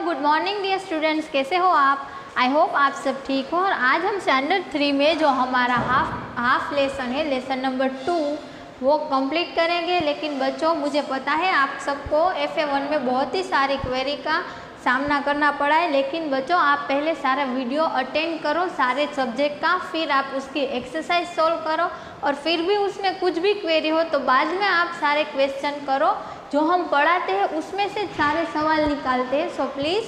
Good morning dear students, कैसे हो आप? आई होप आप सब ठीक हो। और आज हम स्टैंडर्ड 3 में जो हमारा हाफ लेसन है, लेसन नंबर 2, वो कंप्लीट करेंगे। लेकिन बच्चों, मुझे पता है आप सबको FA1 में बहुत ही सारी क्वेरी का सामना करना पड़ा है। लेकिन बच्चों, आप पहले सारा वीडियो अटेंड करो सारे सब्जेक्ट का, फिर आप उसकी एक्सरसाइज सोल्व करो। और फिर भी उसमें कुछ भी क्वेरी हो तो बाद में आप सारे क्वेश्चन करो। जो हम पढ़ाते हैं उसमें से सारे सवाल निकालते हैं। So please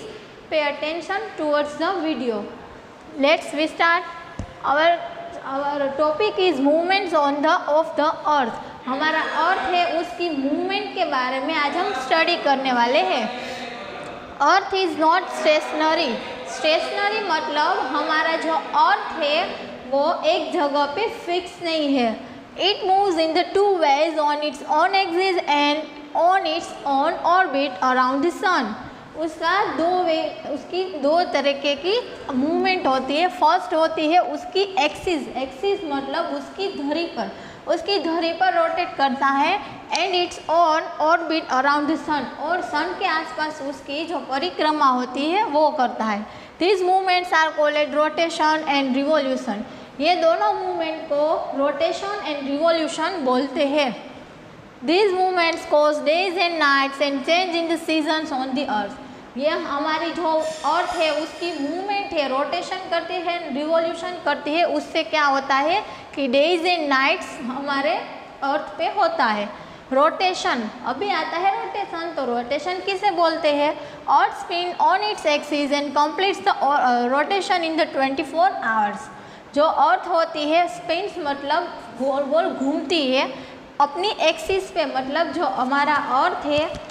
pay attention towards the video. Let's we start. Our topic is movements of the earth. हमारा अर्थ है उसकी मूवमेंट के बारे में आज हम स्टडी करने वाले हैं। Earth is not stationary. Stationary मतलब हमारा जो अर्थ है वो एक जगह पे फिक्स नहीं है। It moves in the two ways, on its own axis and on its own orbit around the sun. उसकी दो तरीके की मूवमेंट होती है। फर्स्ट होती है उसकी एक्सिस। एक्सिस मतलब उसकी धुरी पर रोटेट करता है। And its on orbit around the sun, और सन के आसपास उसकी जो परिक्रमा होती है वो करता है। This movements are called rotation and revolution. ये दोनों मूवमेंट को रोटेशन एंड रिवॉल्यूशन बोलते हैं। These movements cause days and nights and change in the seasons on the earth। ये हमारी जो अर्थ है उसकी मूवमेंट है, रोटेशन करती है, रिवॉल्यूशन करती है। उससे क्या होता है कि डेज एंड नाइट्स हमारे अर्थ पे होता है। रोटेशन, अभी आता है रोटेशन, तो रोटेशन किसे बोलते हैं? Earth spin on its axis and completes the rotation in the 24 hours. जो अर्थ होती है, स्पिन्स मतलब गोल गोल घूमती है अपनी एक्सिस पे। मतलब जो हमारा अर्थ है,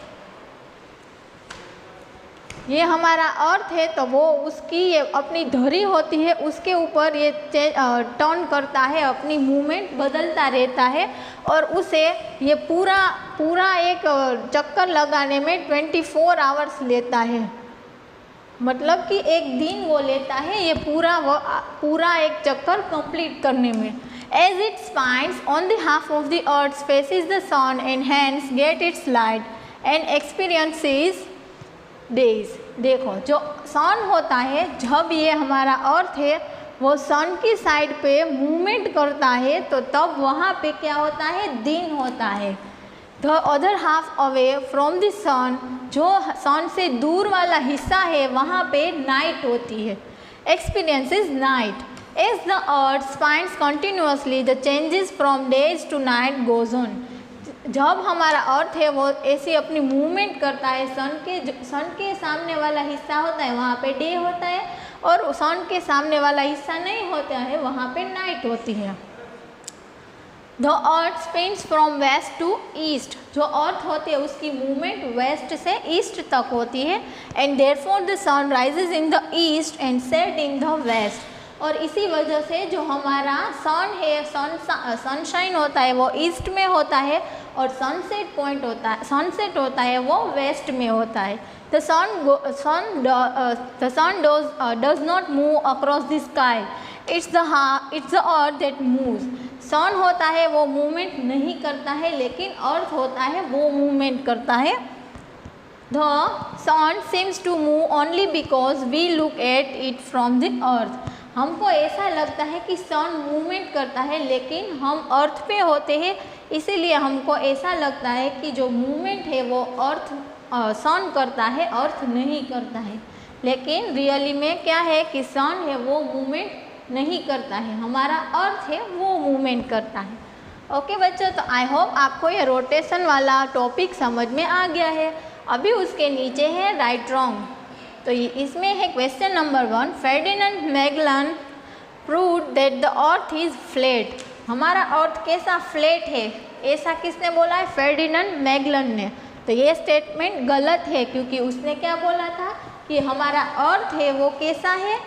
ये हमारा अर्थ है, तो वो उसकी ये अपनी धुरी होती है, उसके ऊपर ये टर्न करता है, अपनी मूवमेंट बदलता रहता है। और उसे ये पूरा एक चक्कर लगाने में 24 आवर्स लेता है। मतलब कि एक दिन वो लेता है ये पूरा एक चक्कर कंप्लीट करने में। As it spins on the half of the earth faces the sun and hence get its light and experiences days। देखो, जो सन होता है, जब ये हमारा अर्थ है वो सन की साइड पे मूवमेंट करता है, तो तब वहाँ पे क्या होता है? दिन होता है। The other half away from the sun, जो सन से दूर वाला हिस्सा है वहाँ पे नाइट होती है। Experiences night। As the earth spins continuously, the changes from days to night goes on। जब हमारा अर्थ है वो ऐसी अपनी मूवमेंट करता है, सन के सामने वाला हिस्सा होता है वहाँ पे डे होता है, और सन के सामने वाला हिस्सा नहीं होता है वहाँ पे नाइट होती है। The earth spins from west to east। जो अर्थ होती है उसकी मूवमेंट वेस्ट से ईस्ट तक होती है। And therefore the sun rises in the east and set in the west। और इसी वजह से जो हमारा सन है, सनशाइन होता है वो ईस्ट में होता है, और सनसेट होता है वो वेस्ट में होता है। The sun does not move across the sky। It's the earth that moves। सन होता है वो मूवमेंट नहीं करता है, लेकिन अर्थ होता है वो मूवमेंट करता है। The sun seems to move only because we look at it from the earth। हमको ऐसा लगता है कि सन मूवमेंट करता है, लेकिन हम अर्थ पे होते हैं, इसीलिए हमको ऐसा लगता है कि जो मूवमेंट है वो सन करता है, अर्थ नहीं करता है। लेकिन रियली में क्या है कि सन है वो मूवमेंट नहीं करता है, हमारा अर्थ है वो मूवमेंट करता है। ओके बच्चों, तो आई होप आपको ये रोटेशन वाला टॉपिक समझ में आ गया है। अभी उसके नीचे है राइट रॉन्ग। तो इसमें है question number 1। Ferdinand Magellan proved that the earth is flat. हमारा अर्थ कैसा? फ्लैट है। ऐसा किसने बोला है? फर्डिनेंड मैगलन ने। तो ये स्टेटमेंट गलत है, क्योंकि उसने क्या बोला था कि हमारा अर्थ है वो कैसा है?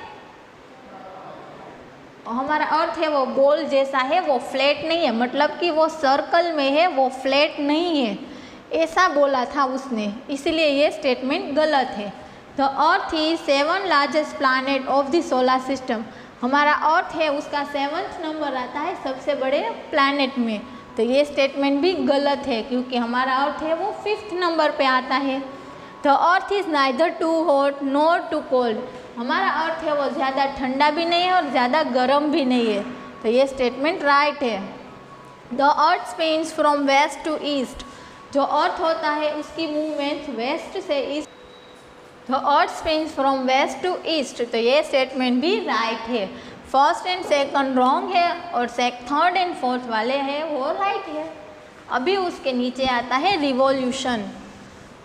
हमारा अर्थ है वो गोल जैसा है, वो फ्लैट नहीं है। मतलब कि वो सर्कल में है, वो फ्लैट नहीं है, ऐसा बोला था उसने। इसलिए ये स्टेटमेंट गलत है। The earth is 7th largest planet of the solar system. हमारा अर्थ है उसका 7th नंबर आता है सबसे बड़े प्लानट में। तो ये स्टेटमेंट भी गलत है, क्योंकि हमारा अर्थ है वो 5th नंबर पे आता है। The earth is neither too hot nor too cold. हमारा अर्थ है वो ज़्यादा ठंडा भी नहीं है और ज़्यादा गर्म भी नहीं है। तो ये स्टेटमेंट राइट है। The earth spins from west to east. जो अर्थ होता है उसकी मूवमेंट वेस्ट से east. The earth spins from west to east. तो ये स्टेटमेंट भी राइट है। फर्स्ट एंड सेकंड रॉन्ग है और थर्ड एंड फोर्थ वाले हैं वो राइट है। अभी उसके नीचे आता है रिवॉल्यूशन।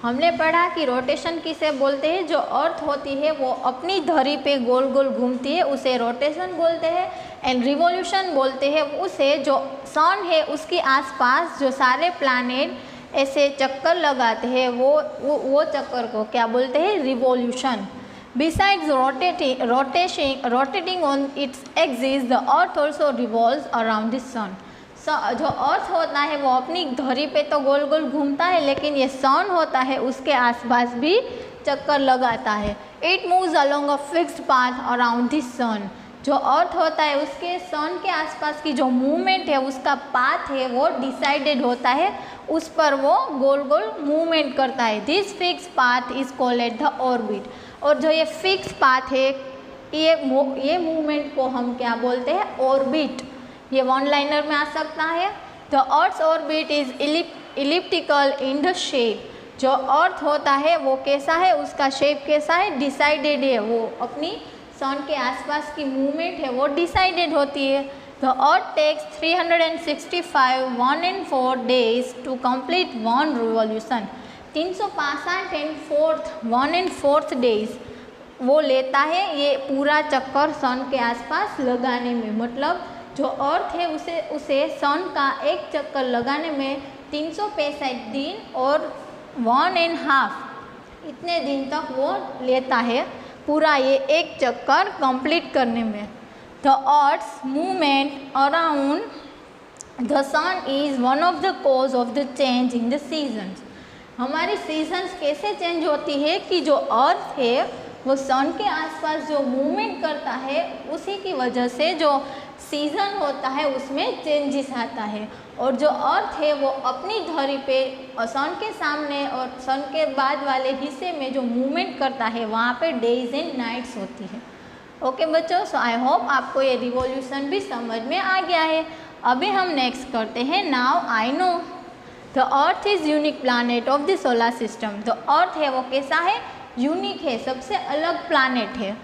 हमने पढ़ा कि रोटेशन किसे बोलते हैं, जो अर्थ होती है वो अपनी धरी पे गोल गोल घूमती है उसे रोटेशन बोलते हैं। एंड रिवॉल्यूशन बोलते हैं उसे जो सन है उसके आसपास जो सारे प्लैनेट ऐसे चक्कर लगाते हैं वो चक्कर को क्या बोलते हैं, revolution. Besides rotating on its axis the earth also revolves around the sun. जो अर्थ होता है वो अपनी धरी पे तो गोल गोल घूमता है, लेकिन ये सन होता है उसके आसपास भी चक्कर लगाता है। It moves along a fixed path around the sun. जो अर्थ होता है उसके सन के आसपास की जो मूवमेंट है उसका पाथ है वो डिसाइडेड होता है, उस पर वो गोल गोल मूवमेंट करता है। This fix path is called the orbit. और जो ये फिक्स पाथ है ये मूवमेंट को हम क्या बोलते हैं, ऑर्बिट। ये वन लाइनर में आ सकता है। The earth orbit is elliptical in the shape. जो अर्थ होता है वो कैसा है, उसका शेप कैसा है, डिसाइडेड है। वो अपनी सन के आसपास की मूवमेंट है वो डिसाइडेड होती है। The earth takes 365 1 days to complete one revolution. 365 1 4 days वो लेता है ये पूरा चक्कर सन के आसपास लगाने में। मतलब जो अर्थ है उसे सन का एक चक्कर लगाने में 365 दिन और 1.5 इतने दिन तक वो लेता है पूरा ये एक चक्कर कंप्लीट करने में। The earth's movement around the sun is one of the cause of the change in the seasons. हमारी सीजन्स कैसे चेंज होती है कि जो अर्थ है वो सन के आसपास जो मूवमेंट करता है उसी की वजह से जो सीज़न होता है उसमें चेंजेस आता है। और जो अर्थ है वो अपनी धरी पे सन के सामने और सन के बाद वाले हिस्से में जो मूवमेंट करता है वहाँ पे डेज एंड नाइट्स होती है। ओके बच्चों, सो आई होप आपको ये रिवॉल्यूशन भी समझ में आ गया है। अभी हम नेक्स्ट करते हैं now I know. The earth is unique planet of the solar system. तो अर्थ है वो कैसा है, यूनिक है, सबसे अलग प्लानट है।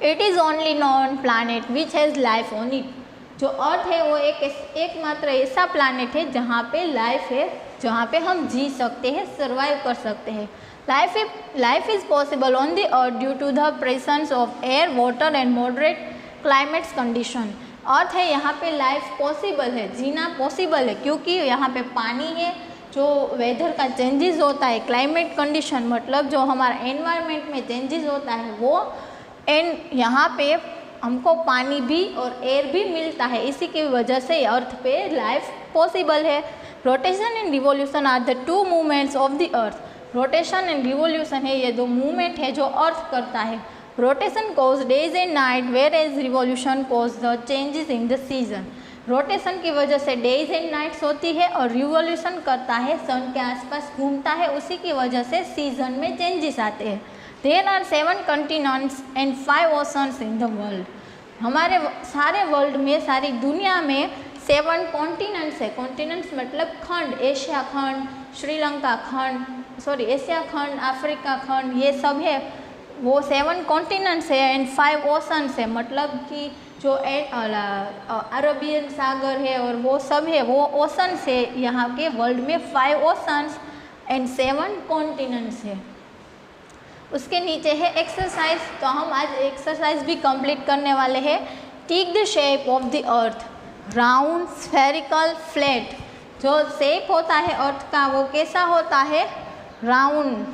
It is only non planet which has life on it. जो अर्थ है वो एकमात्र ऐसा प्लानट है जहाँ पे लाइफ है, जहाँ पे हम जी सकते हैं, सर्वाइव कर सकते हैं। Life is possible on the earth due to the presence of air, water and moderate climates condition. Earth है यहाँ पे लाइफ पॉसिबल है, जीना पॉसिबल है, क्योंकि यहाँ पे पानी है, जो वेदर का चेंजेस होता है, क्लाइमेट कंडीशन मतलब जो हमारा एनवायरनमेंट में चेंजेस होता है वो, एंड यहाँ पे हमको पानी भी और एयर भी मिलता है, इसी की वजह से अर्थ पे लाइफ पॉसिबल है। Rotation and revolution are the two movements of the earth. Rotation and revolution है ये दो मूवमेंट है जो अर्थ करता है। Rotation cause days and night whereas revolution cause the changes in the season. Rotation की वजह से डेज एंड नाइट्स होती है और रिवॉल्यूशन करता है, सन के आसपास घूमता है, उसी की वजह से सीजन में चेंजेस आते हैं। There are 7 continents and 5 oceans in the world. हमारे सारे वर्ल्ड में, सारी दुनिया में 7 continents है। कॉन्टिनेंट्स मतलब खंड, एशिया खंड, श्रीलंका खंड, एशिया खंड, अफ्रीका खंड, ये सब है, वो 7 continents है एंड 5 oceans है। मतलब कि जो अरबियन सागर है और वो सब है, वो ओशन से यहाँ के वर्ल्ड में 5 oceans एंड 7 continents है। उसके नीचे है एक्सरसाइज। तो हम आज एक्सरसाइज भी कंप्लीट करने वाले हैं। Take the shape of the earth, round, spherical, flat. जो शेप होता है अर्थ का वो कैसा होता है, round.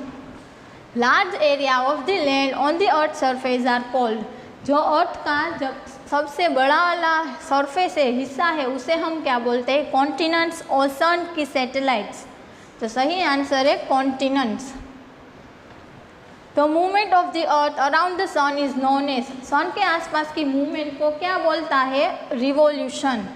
Large area of the land on the earth surface are called. जो अर्थ का जब सबसे बड़ा वाला सरफेस है, हिस्सा है, उसे हम क्या बोलते हैं, कॉन्टिनेंट्स, ओशन की सैटेलाइट्स। तो सही आंसर है continents. The movement of the earth around the sun is known as. Sun के आसपास की मूवमेंट को क्या बोलता है, revolution.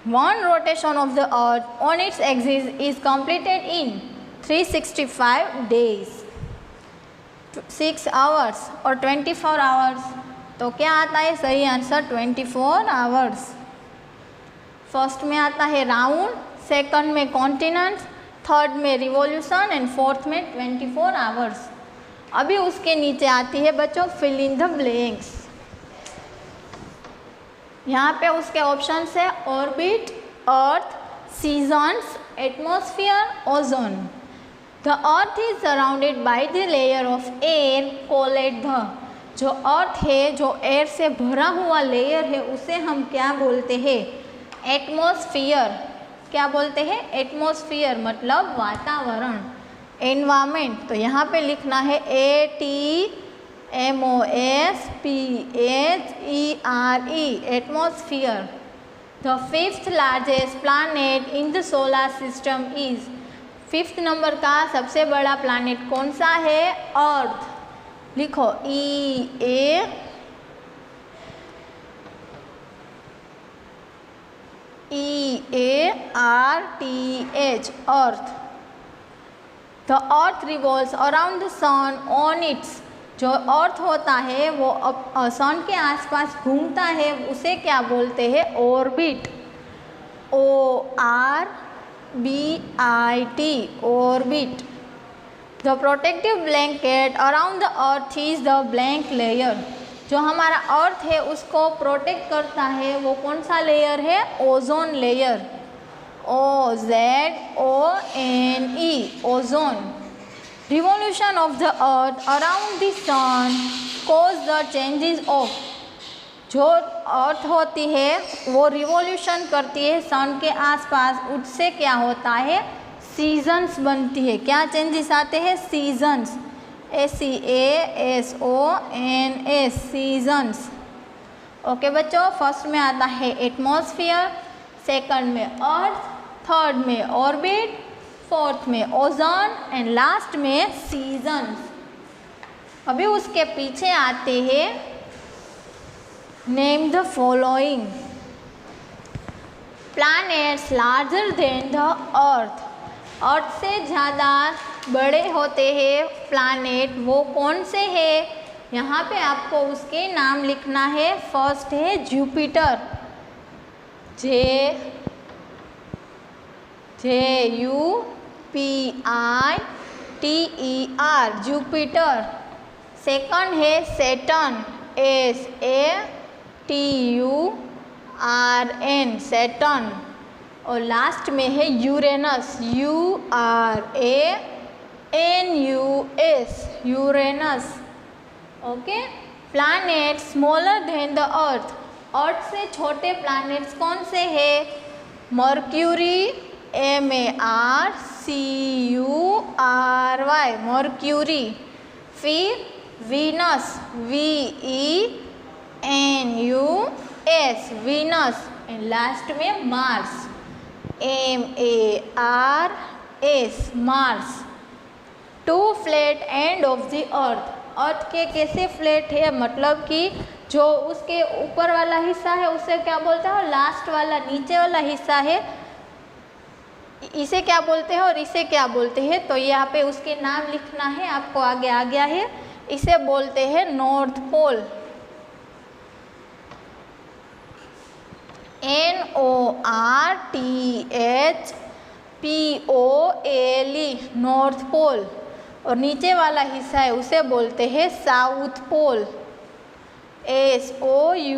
One rotation of the earth on its axis is completed in 365 days, 6 hours और 24 आवर्स, तो क्या आता है सही आंसर 24 आवर्स। फर्स्ट में आता है राउंड, सेकंड में कॉन्टिनेंट, थर्ड में रिवॉल्यूशन एंड फोर्थ में 24 आवर्स। अभी उसके नीचे आती है बच्चों फिल इन द ब्लैंक्स। यहाँ पे उसके ऑप्शंस है orbit, earth, seasons, atmosphere, ozone. The earth is surrounded by the layer of air called the, जो अर्थ है, जो एयर से भरा हुआ लेयर है, उसे हम क्या बोलते हैं? एटमॉस्फेयर। क्या बोलते हैं? एटमॉस्फेयर मतलब वातावरण, एनवायरमेंट। तो यहाँ पे लिखना है ATMOSPHERE, atmosphere. The fifth largest planet in the solar system is, fifth number का सबसे बड़ा प्लानेट कौन सा है? अर्थ। लिखो EARTH, earth. The earth revolves around the sun on its, जो अर्थ होता है वो सन के आसपास घूमता है, उसे क्या बोलते हैं? Orbit. ORBIT, orbit. The protective blanket around the earth is the blank layer, जो हमारा अर्थ है उसको प्रोटेक्ट करता है, वो कौन सा लेयर है? Ozone layer. OZONE, ozone. Revolution of the earth around the sun cause the changes of, जो अर्थ होती है वो रिवॉल्यूशन करती है सन के आसपास, उससे क्या होता है? सीजन्स बनती है। क्या चेंजेस आते हैं? Seasons, SEASONS, seasons. ओके बच्चों, फर्स्ट में आता है एटमॉस्फेयर, सेकंड में अर्थ, थर्ड में ऑर्बिट, फोर्थ में ओजोन एंड लास्ट में सीजन्स। अभी उसके पीछे आते हैं name the following planets larger than the earth, earth से ज़्यादा बड़े होते हैं प्लैनेट, वो कौन से हैं? यहाँ पे आपको उसके नाम लिखना है। फर्स्ट है जुपिटर, JUPITER, जुपिटर। सेकंड है सैटर्न, SATURN, सैटर्न। और लास्ट में है Uranus, URANUS, Uranus. Okay, planet smaller than the earth, earth से छोटे प्लैनेट्स कौन से हैं? Mercury, MARCURY, Mercury. फिर Venus, VENUS, Venus. And last में Mars, MARS, Mars. Two flat end of the earth, earth के कैसे फ्लैट है? मतलब कि जो उसके ऊपर वाला हिस्सा है उसे क्या बोलते हैं? और लास्ट वाला नीचे वाला हिस्सा है, इसे क्या बोलते हैं और इसे क्या बोलते हैं? तो यहाँ पे उसके नाम लिखना है, आपको आगे आ गया है। इसे बोलते हैं north pole, NORTHPOLE, north pole. और नीचे वाला हिस्सा है उसे बोलते हैं south pole, SOUTHPOLE,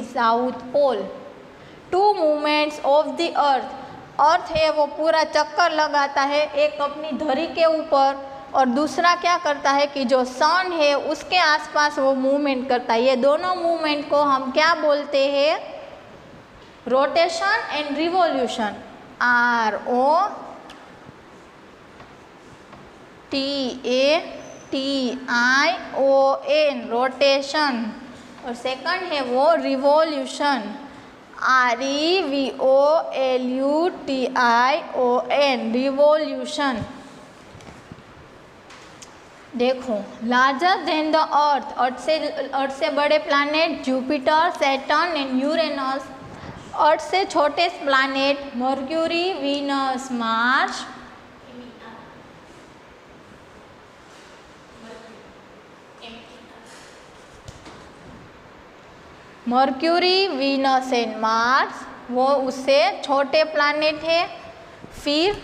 south pole. Two movements of the earth, earth है वो पूरा चक्कर लगाता है, एक अपनी धरी के ऊपर और दूसरा क्या करता है कि जो सन है उसके आसपास वो मूवमेंट करता है। ये दोनों मूवमेंट को हम क्या बोलते हैं? Rotation and revolution, ROTATION, rotation. और सेकंड है वो रिवॉल्यूशन, REVOLUTION, रिवॉल्यूशन। देखो, larger than the earth, earth से बड़े planet Jupiter, Saturn and Uranus. Earth से छोटे planet Mercury, Venus, Mars, Mercury, Venus and Mars, वो उससे छोटे प्लैनेट है। फिर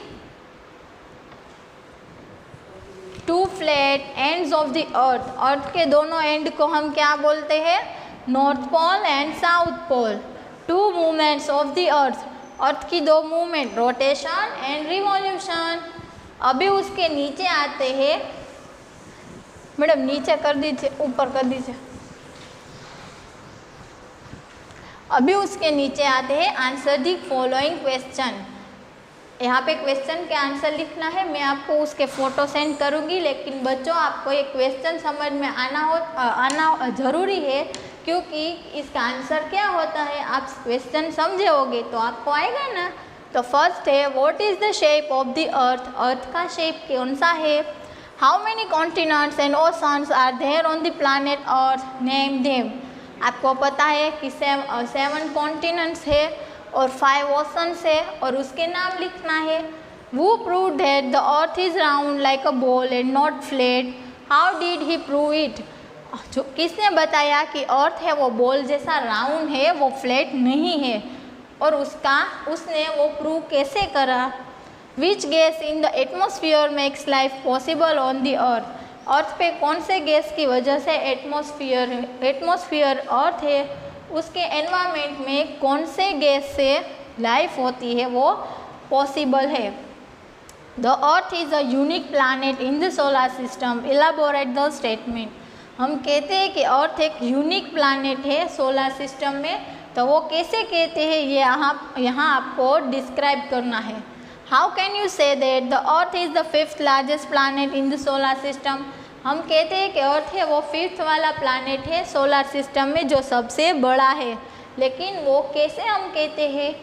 two flat ends of the earth, earth के दोनों एंड को हम क्या बोलते हैं? North pole and south pole. Two movements of the earth, अर्थ की दो मूवमेंट, रोटेशन एंड रिवॉल्यूशन। अभी उसके नीचे आते हैं, मैडम नीचे कर दीजिए, ऊपर कर दीजिए। अभी उसके नीचे आते हैं, आंसर द फॉलोइंग क्वेश्चन। यहाँ पे क्वेश्चन के आंसर लिखना है, मैं आपको उसके फ़ोटो सेंड करूँगी, लेकिन बच्चों आपको ये क्वेश्चन समझ में आना ज़रूरी है, क्योंकि इसका आंसर क्या होता है, आप क्वेश्चन समझे होगे तो आपको आएगा ना। तो फर्स्ट है, what is the shape of the earth, earth का शेप कौन सा है। How many continents and oceans are there on the planet earth, name them. आपको पता है कि 7 कॉन्टिनेंट्स है और 5 ओशंस है, और उसके नाम लिखना है। वो prove that the earth is round like a ball and not flat, how did he prove it. जो किसने बताया कि अर्थ है वो बॉल जैसा राउंड है, वो फ्लैट नहीं है, और उसने वो प्रूव कैसे करा। Which gas in the atmosphere makes life possible on the earth, earth पे कौन से गैस की वजह से एटमोसफियर अर्थ है उसके एनवायरनमेंट में कौन से गैस से लाइफ होती है वो पॉसिबल है। The earth is a unique planet in the solar system, elaborate the statement. हम कहते हैं कि अर्थ एक यूनिक प्लैनेट है सोलर सिस्टम में, तो वो कैसे कहते हैं ये यहाँ आपको डिस्क्राइब करना है। How can you say that the earth is the 5th largest planet in the solar system. हम कहते हैं कि अर्थ है वो 5th वाला प्लैनेट है सोलर सिस्टम में जो सबसे बड़ा है, लेकिन वो कैसे हम कहते हैं।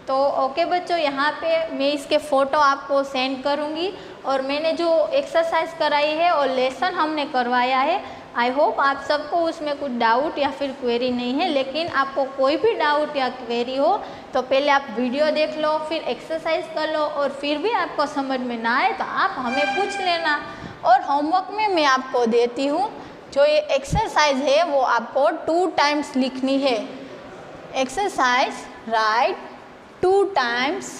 तो ओके बच्चों, यहाँ पे मैं इसके फ़ोटो आपको सेंड करूँगी, और मैंने जो एक्सरसाइज कराई है और लेसन हमने करवाया है, आई होप आप सबको उसमें कुछ डाउट या फिर क्वेरी नहीं है। लेकिन आपको कोई भी डाउट या क्वेरी हो तो पहले आप वीडियो देख लो, फिर एक्सरसाइज कर लो, और फिर भी आपको समझ में ना आए तो आप हमें पूछ लेना। और होमवर्क में मैं आपको देती हूँ, जो ये एक्सरसाइज है वो आपको 2 टाइम्स लिखनी है। एक्सरसाइज राइट 2 टाइम्स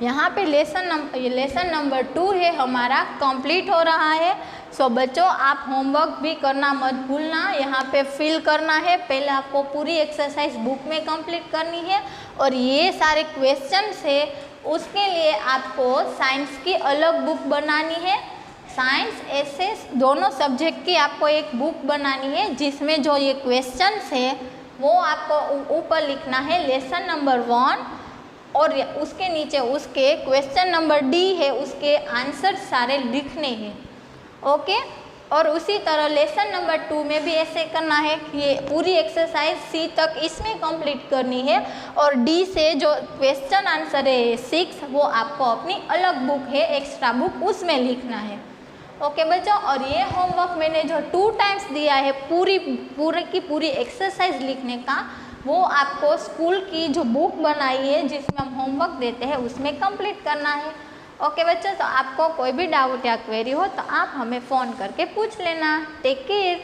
यहाँ पे लेसन नंबर 2 है हमारा, कंप्लीट हो रहा है। सो बच्चों आप होमवर्क भी करना मत भूलना, यहाँ पे फिल करना है। पहले आपको पूरी एक्सरसाइज बुक में कंप्लीट करनी है, और ये सारे क्वेश्चंस है उसके लिए आपको साइंस की अलग बुक बनानी है। साइंस एसएस दोनों सब्जेक्ट की आपको एक बुक बनानी है, जिसमें जो ये क्वेश्चंस है वो आपको ऊपर लिखना है लेसन नंबर 1, और उसके नीचे उसके क्वेश्चन नंबर डी है, उसके आंसर सारे लिखने हैं। ओके, और उसी तरह लेसन नंबर 2 में भी ऐसे करना है कि ये पूरी एक्सरसाइज सी तक इसमें कंप्लीट करनी है, और डी से जो क्वेश्चन आंसर है 6 वो आपको अपनी अलग बुक है, एक्स्ट्रा बुक, उसमें लिखना है। ओके बच्चों, और ये होमवर्क मैंने जो 2 टाइम्स दिया है पूरी एक्सरसाइज लिखने का, वो आपको स्कूल की जो बुक बनाई है जिसमें हम होमवर्क देते हैं उसमें कंप्लीट करना है। ओके बच्चों, तो आपको कोई भी डाउट या क्वेरी हो तो आप हमें फ़ोन करके पूछ लेना। Take care.